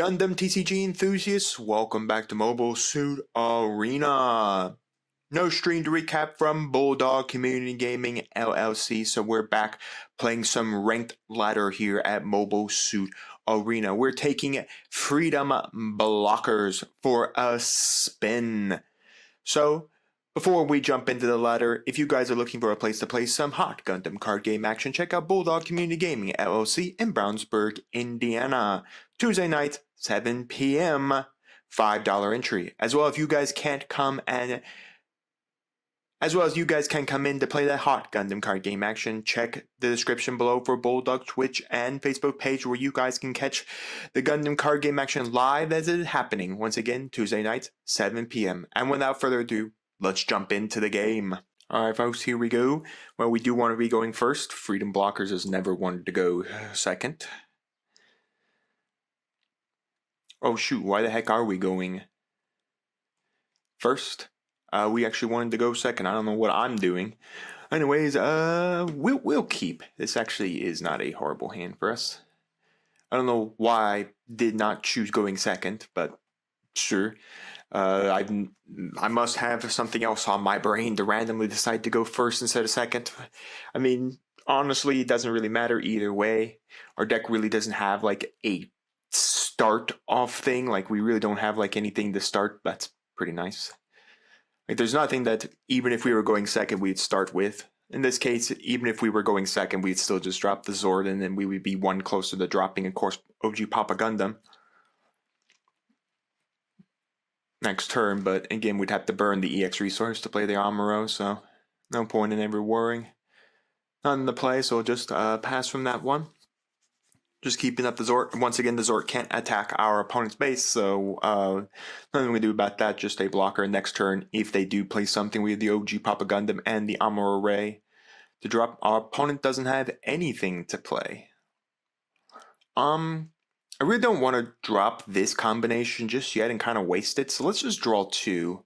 Gundam TCG enthusiasts, welcome back to Mobile Suit Arena. No stream to recap from Bulldog Community Gaming LLC, so we're back playing some ranked ladder here at Mobile Suit Arena. We're taking Freedom Blockers for a spin. So, before we jump into the ladder, if you guys are looking for a place to play some hot Gundam card game action, check out Bulldog Community Gaming LLC in Brownsburg, Indiana. Tuesday night, 7 p.m., $5 entry. As well as you guys can come in to play that hot Gundam card game action, check the description below for Bulldog Twitch and Facebook page where you guys can catch the Gundam card game action live as it is happening. Once again, Tuesday night, 7 p.m. And without further ado, let's jump into the game. Alright folks, here we go. Well, we do want to be going first. Freedom Blockers has never wanted to go second. Oh shoot, why the heck are we going first? We actually wanted to go second. I don't know what I'm doing. Anyways, we'll keep. This actually is not a horrible hand for us. I don't know why I did not choose going second, but sure. I must have something else on my brain to randomly decide to go first instead of second. I mean, honestly, it doesn't really matter either way. Our deck really doesn't have like a start off thing. Like, we really don't have like anything to start. That's pretty nice. Like, there's nothing that even if we were going second, we'd start with. In this case, even if we were going second, we'd still just drop the Zord, and then we would be one closer to dropping, of course, OG Papa Gundam next turn. But again, we'd have to burn the EX resource to play the Amuro, so no point in ever worrying. None to play, so we'll just pass from that one. Just keeping up the Zord. Once again, the Zord can't attack our opponent's base, so nothing we can do about that. Just a blocker. Next turn, if they do play something, we have the OG Papa Gundam and the Amuro Ray to drop. Our opponent doesn't have anything to play. I really don't want to drop this combination just yet and kind of waste it, so let's just draw two.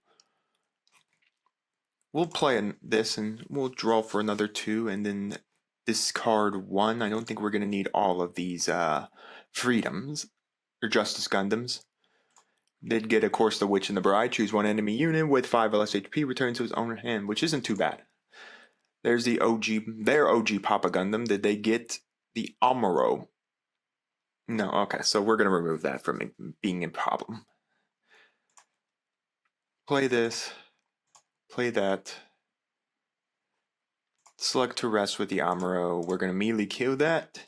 We'll play this and we'll draw for another two, and then discard one. I don't think we're going to need all of these freedoms or justice Gundams. Did get, of course, the Witch and the Bride. Choose one enemy unit with 5 less HP, return to its owner hand, which isn't too bad. There's the their OG Papa Gundam. Did they get the Amuro? No, okay, so we're going to remove that from it being a problem. Play this, play that. Select to rest with the Amuro. We're going to immediately kill that.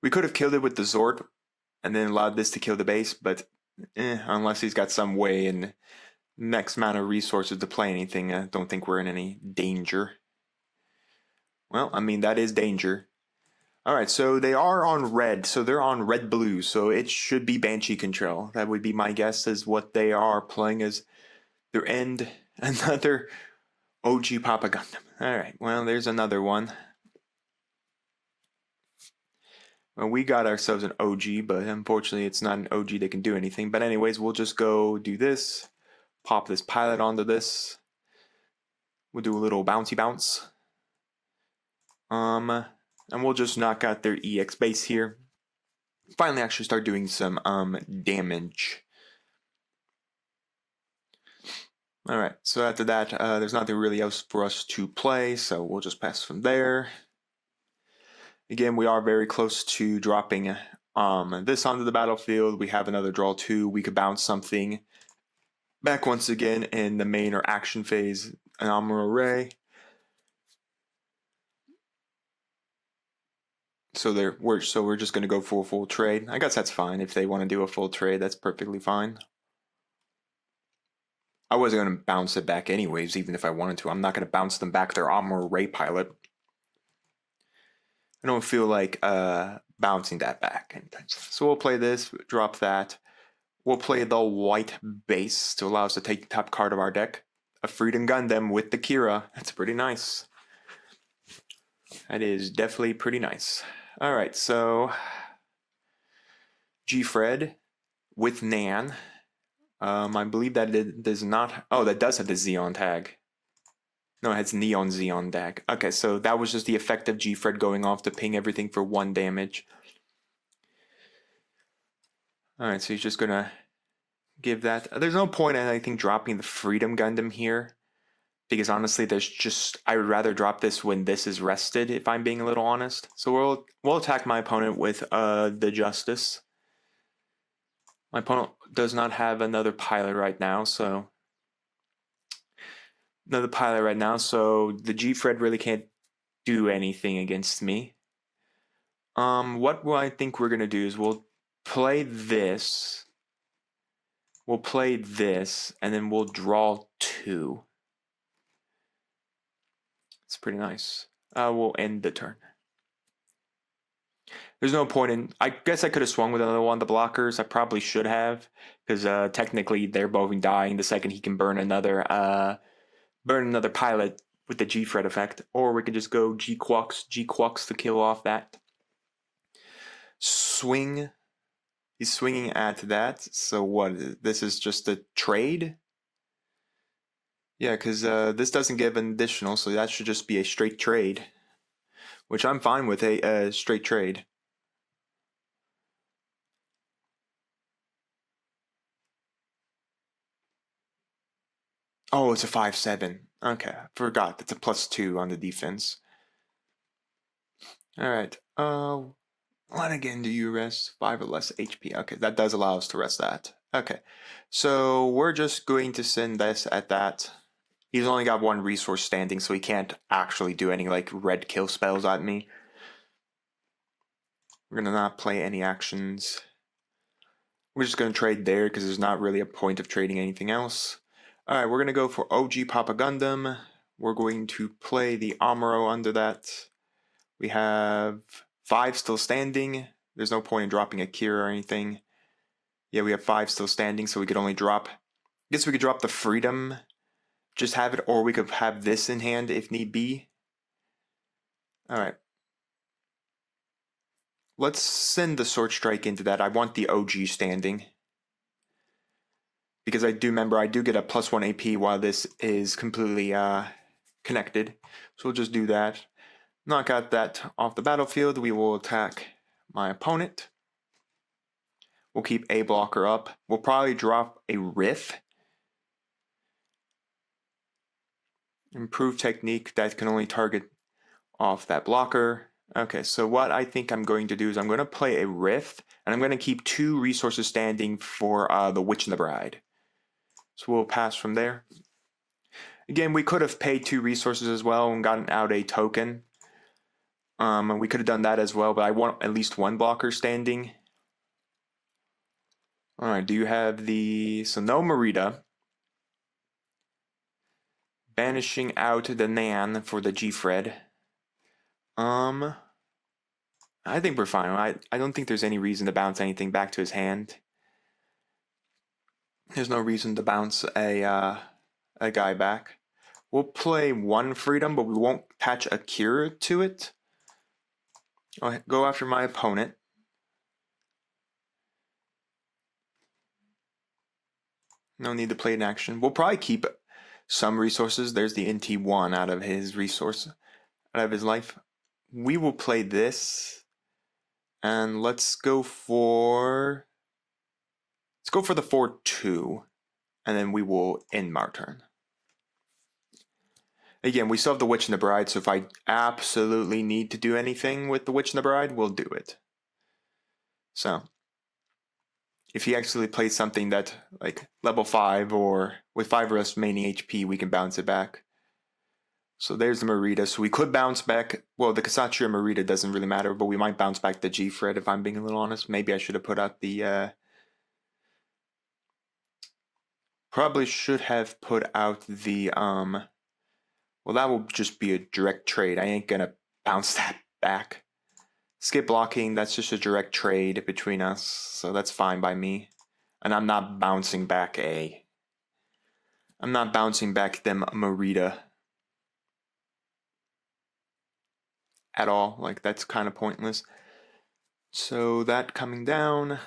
We could have killed it with the Zord and then allowed this to kill the base, but unless he's got some way and next amount of resources to play anything, I don't think we're in any danger. Well, I mean, that is danger. Alright, so they are on red, so they're on red-blue, so it should be Banshee control. That would be my guess as what they are playing as their end. Another OG Papa Gundam. Alright, well, there's another one. Well, we got ourselves an OG, but unfortunately it's not an OG that can do anything. But anyways, we'll just go do this. Pop this pilot onto this. We'll do a little bouncy bounce. And we'll just knock out their EX base here. Finally actually start doing some damage. Alright, so after that, there's nothing really else for us to play, so we'll just pass from there. Again, we are very close to dropping this onto the battlefield. We have another draw too. We could bounce something back once again in the main or action phase, an Amuro Ray. So we're just going to go for a full trade. I guess that's fine. If they want to do a full trade, that's perfectly fine. I wasn't going to bounce it back anyways, even if I wanted to. I'm not going to bounce them back their Amuro Ray pilot. I don't feel like bouncing that back. So we'll play this, drop that. We'll play the white base to allow us to take the top card of our deck. A Freedom Gundam with the Kira. That's pretty nice. That is definitely pretty nice. Alright, so G-Fred with Nan. I believe that it does not... Oh, that does have the Xeon tag. No, it has Neon Xeon tag. Okay, so that was just the effect of G-Fred going off to ping everything for 1 damage. Alright, so he's just gonna give that. There's no point in, I think, dropping the Freedom Gundam here. Because honestly, I would rather drop this when this is rested, if I'm being a little honest. So we'll attack my opponent with the Justice. My opponent does not have another pilot right now, so the 𝐺𝐷 really can't do anything against me. What I think we're gonna do is we'll play this. We'll play this, and then we'll draw 2. It's pretty nice. We'll end the turn. There's no point in. I guess I could have swung with another one of the blockers. I probably should have, because technically they're both dying the second he can burn another pilot with the 𝐺𝐷 effect, or we could just go 𝐔𝐽𝐽 to kill off that. Swing. He's swinging at that. So what? This is just a trade. Yeah, because this doesn't give an additional, so that should just be a straight trade, which I'm fine with, a straight trade. Oh, it's a 5/7. Okay, I forgot. That's a +2 on the defense. All right. When again do you rest? 5 or less HP. Okay, that does allow us to rest that. Okay, so we're just going to send this at that. He's only got 1 resource standing, so he can't actually do any like red kill spells at me. We're gonna not play any actions. We're just gonna trade there because there's not really a point of trading anything else. Alright, we're gonna go for OG Papa Gundam. We're going to play the Amuro under that. We have 5 still standing. There's no point in dropping a Kira or anything. Yeah, we have 5 still standing, so we could only drop. I guess we could drop the Freedom. Just have it, or we could have this in hand if need be. Alright. Let's send the Sword Strike into that. I want the OG standing. Because I do remember I do get a +1 AP while this is completely connected. So we'll just do that. Knock out that off the battlefield. We will attack my opponent. We'll keep a blocker up. We'll probably drop a Riff. Improved technique that can only target off that blocker. Okay, so what I think I'm going to do is I'm going to play a Rift, and I'm going to keep 2 resources standing for the Witch and the Bride. So we'll pass from there. Again, we could have paid 2 resources as well and gotten out a token. We could have done that as well, but I want at least 1 blocker standing. Alright, do you have the... So no Merida. Banishing out the Nan for the 𝐺𝐷. I think we're fine. I don't think there's any reason to bounce anything back to his hand. There's no reason to bounce a guy back. We'll play 1 Freedom, but we won't attach a Kira to it. I'll go after my opponent. No need to play an action. We'll probably keep some resources. There's the NT1 out of his resource, out of his life. We will play this, and let's go for the 4/2, and then we will end our turn. Again, we still have the Witch and the Bride, so if I absolutely need to do anything with the Witch and the Bride, we'll do it. So, if he actually plays something that, like, level 5 or with 5 or less remaining HP, we can bounce it back. So there's the Merida. So we could bounce back. Well, the Kshatriya Merida doesn't really matter, but we might bounce back the 𝐺𝐷 if I'm being a little honest. Maybe I should have put out the... Probably should have put out the... Well, that will just be a direct trade. I ain't gonna bounce that back. Skip blocking, that's just a direct trade between us. So that's fine by me. And I'm not bouncing back I'm not bouncing back them Merida. At all. Like, that's kind of pointless. So that coming down.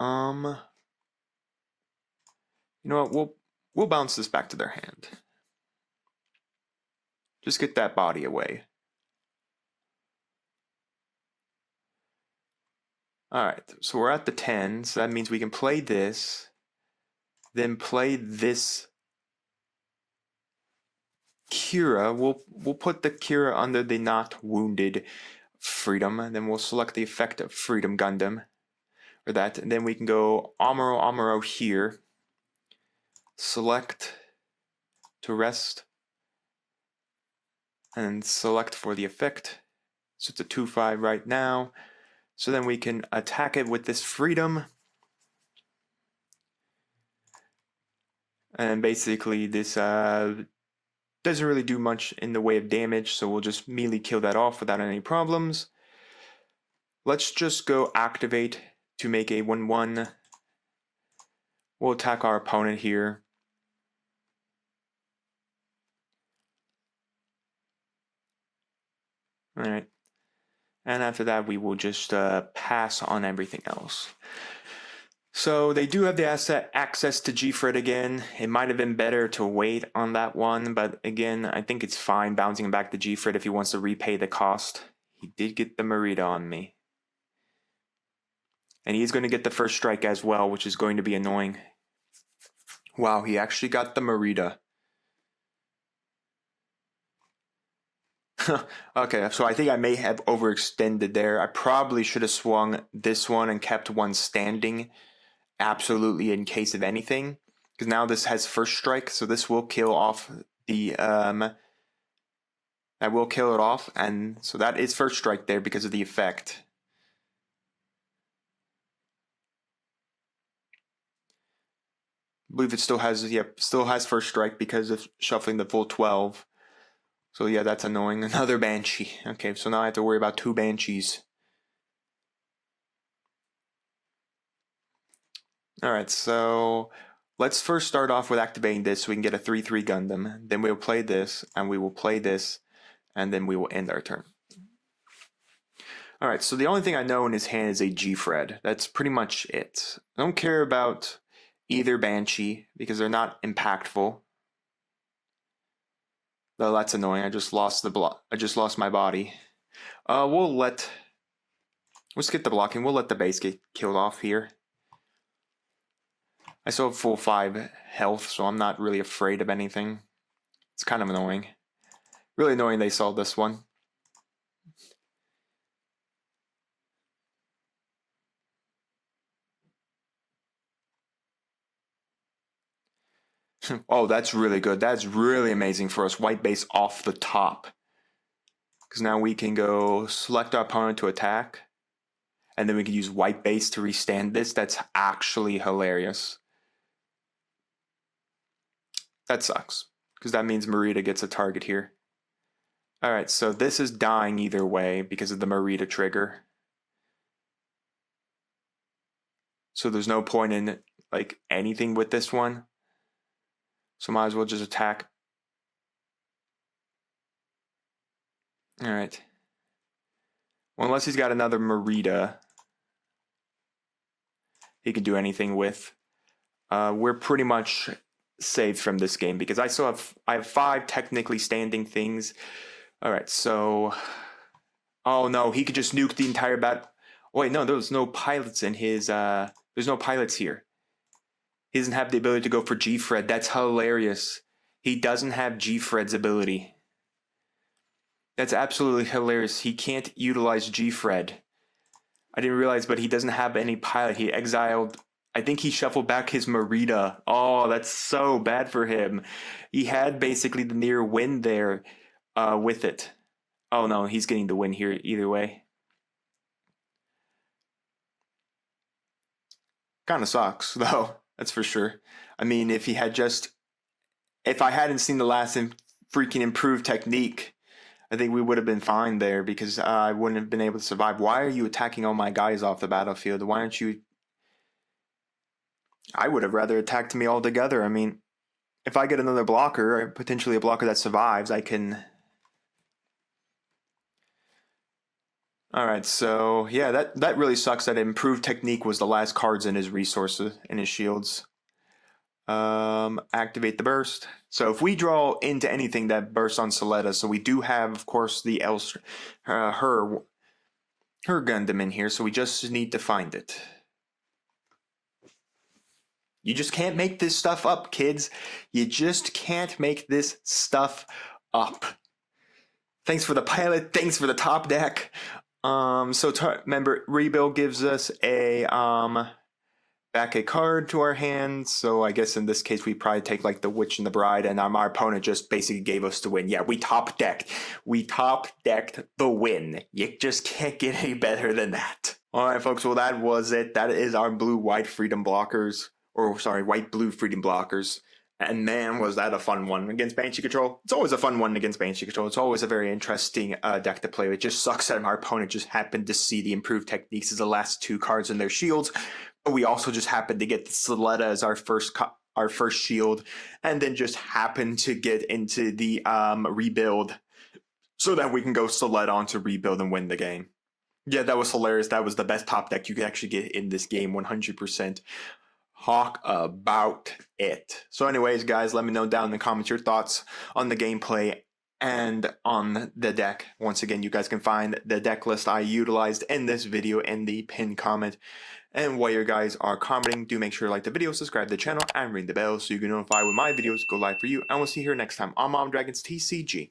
You know what? We'll bounce this back to their hand. Just get that body away. Alright, so we're at the 10, so that means we can play this, then play this Kira. We'll put the Kira under the not wounded freedom, and then we'll select the effect of Freedom Gundam, or that, and then we can go Amuro here, select to rest, and select for the effect. So it's a 2-5 right now. So then we can attack it with this freedom. And basically this doesn't really do much in the way of damage, so we'll just melee kill that off without any problems. Let's just go activate to make a 1-1. We'll attack our opponent here. Alright. And after that, we will just pass on everything else. So they do have the access to GFred again. It might have been better to wait on that one, but again, I think it's fine bouncing him back to GFred if he wants to repay the cost. He did get the Merida on me. And he's going to get the first strike as well, which is going to be annoying. Wow, he actually got the Merida. Okay, so I think I may have overextended there. I probably should have swung this one and kept one standing, absolutely in case of anything, because now this has first strike, so this will kill off the that will kill it off, and so that is first strike there because of the effect. I believe it still has, yep, still has first strike because of shuffling the full 12. So yeah, that's annoying. Another Banshee. Okay, so now I have to worry about 2 Banshees. Alright, so let's first start off with activating this so we can get a 3-3 Gundam. Then we'll play this, and we will play this, and then we will end our turn. Alright, so the only thing I know in his hand is a GFred. That's pretty much it. I don't care about either Banshee because they're not impactful. Though that's annoying. I just lost my body. Let's get the blocking. We'll let the base get killed off here. I still have full 5 health, so I'm not really afraid of anything. It's kind of annoying. Really annoying they saw this one. Oh, that's really good. That's really amazing for us. White base off the top. Because now we can go select our opponent to attack. And then we can use white base to restand this. That's actually hilarious. That sucks. Because that means Merida gets a target here. Alright, so this is dying either way because of the Merida trigger. So there's no point in like anything with this one. So might as well just attack. Alright. Well, unless he's got another Merida he can do anything with. We're pretty much saved from this game because I have 5 technically standing things. Alright, so... Oh no, he could just nuke the entire battle. Oh, wait, no, there's no pilots in his... There's no pilots here. He doesn't have the ability to go for GFred. That's hilarious. He doesn't have GFred's ability. That's absolutely hilarious. He can't utilize GFred. I didn't realize, but he doesn't have any pilot. He exiled... I think he shuffled back his Merida. Oh, that's so bad for him. He had basically the near win there with it. Oh no, he's getting the win here either way. Kind of sucks, though. That's for sure. I mean, if I hadn't seen the last freaking improved technique, I think we would have been fine there because I wouldn't have been able to survive. Why are you attacking all my guys off the battlefield? Why aren't you... I would have rather attacked me altogether. I mean, if I get another blocker, or potentially a blocker that survives, I can... Alright, so yeah, that really sucks that improved technique was the last cards in his resources, in his shields. Activate the burst. So if we draw into anything that bursts on Soletta, so we do have, of course, the her her Gundam in here, so we just need to find it. You just can't make this stuff up, kids. You just can't make this stuff up. Thanks for the pilot. Thanks for the top deck. Remember, Rebuild gives us a back a card to our hand. So I guess in this case we probably take like the Witch and the Bride, and our opponent just basically gave us the win. Yeah, we top decked. We top decked the win. You just can't get any better than that. All right, folks. Well, that was it. That is our blue-white freedom blockers. Or sorry, white-blue freedom blockers. And man, was that a fun one against Banshee Control. It's always a fun one against Banshee Control. It's always a very interesting deck to play with. It just sucks that our opponent just happened to see the improved techniques as the last two cards in their shields. But we also just happened to get the Soletta as our first shield. And then just happened to get into the rebuild. So that we can go Soletta onto rebuild and win the game. Yeah, that was hilarious. That was the best top deck you could actually get in this game, 100%. Talk about it. So anyways, guys, let me know down in the comments your thoughts on the gameplay and on the deck. Once again, you guys can find the deck list I utilized in this video in the pinned comment. And while you guys are commenting, do make sure to like the video, subscribe to the channel, and ring the bell so you can notify when my videos go live for you. And we'll see you here next time on Mom Dragons TCG.